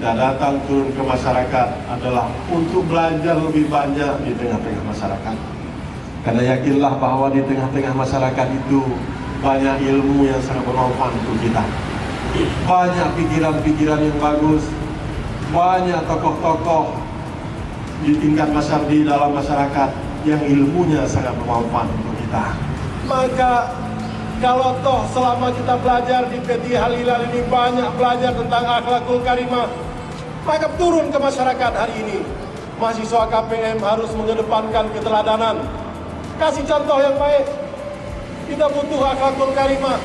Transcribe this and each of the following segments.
kita datang turun ke masyarakat adalah untuk belajar lebih banyak di tengah-tengah masyarakat. Karena yakinlah bahwa di tengah-tengah masyarakat itu banyak ilmu yang sangat bermanfaat untuk kita. Banyak pikiran-pikiran yang bagus, banyak tokoh-tokoh di tingkat masyarakat, di dalam masyarakat yang ilmunya sangat bermanfaat untuk kita. Maka kalau toh selama kita belajar di PT Al Hilal ini banyak belajar tentang akhlakul karimah, maka turun ke masyarakat hari ini. Mahasiswa KPM harus mengedepankan keteladanan, kasih contoh yang baik. Kita butuh akhlakul karimah.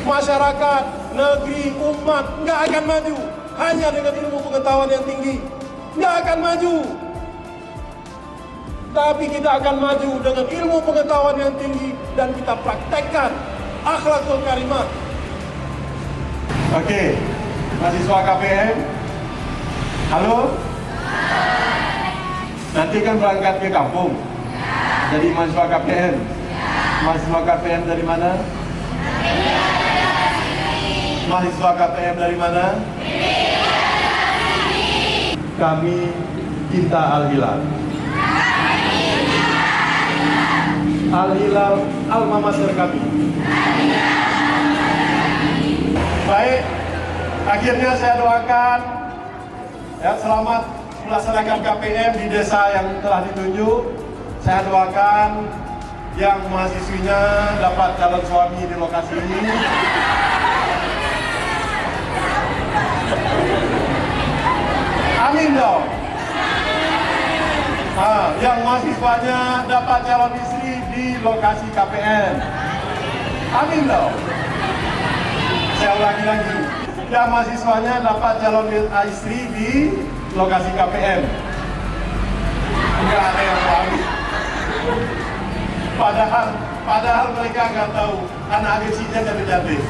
Masyarakat, negeri, umat nggak akan maju hanya dengan ilmu pengetahuan yang tinggi. Nggak akan maju. Tapi kita akan maju dengan ilmu pengetahuan yang tinggi dan kita praktekkan akhlakul karimah. Oke, mahasiswa KPM, halo? Nanti kan berangkat ke kampung. Jadi mahasiswa KPM. Mahasiswa KPM dari mana? Mahasiswa KPM dari mana? Kami cinta Al Hilal. Al Hilal alma mater kami. Baik, akhirnya saya doakan ya, selamat melaksanakan KPM di desa yang telah ditunjuk. Saya doakan yang mahasiswinya dapat calon suami di lokasi ini. Amin dong. Yang mahasiswanya dapat calon istri di lokasi KPM. Amin dong. Saya ulangi lagi. Yang mahasiswanya dapat calon istri di lokasi KPM. Enggak ada yang suami. Padahal mereka nggak tahu anak kecilnya cantik-cantik.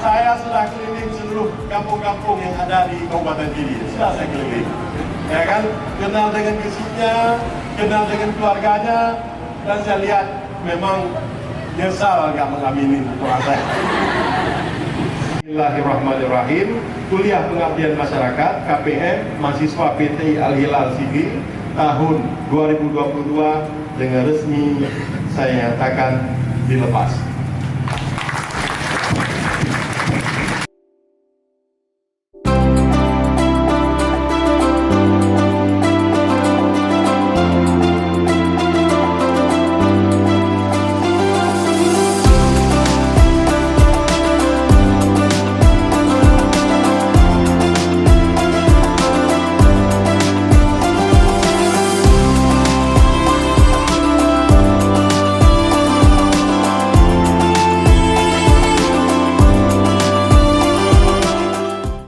Saya sudah keliling seluruh kampung-kampung yang ada di Kabupaten Pidi. Sudah saya keliling. Ya kan, kenal dengan kecilnya, kenal dengan keluarganya, dan saya lihat memang nyesal nggak mengamini doa saya. Bismillahirrahmanirrahim. Kuliah Pengabdian Masyarakat KPM mahasiswa PT Al Hilal CV tahun 2022 dengan resmi saya nyatakan dilepas.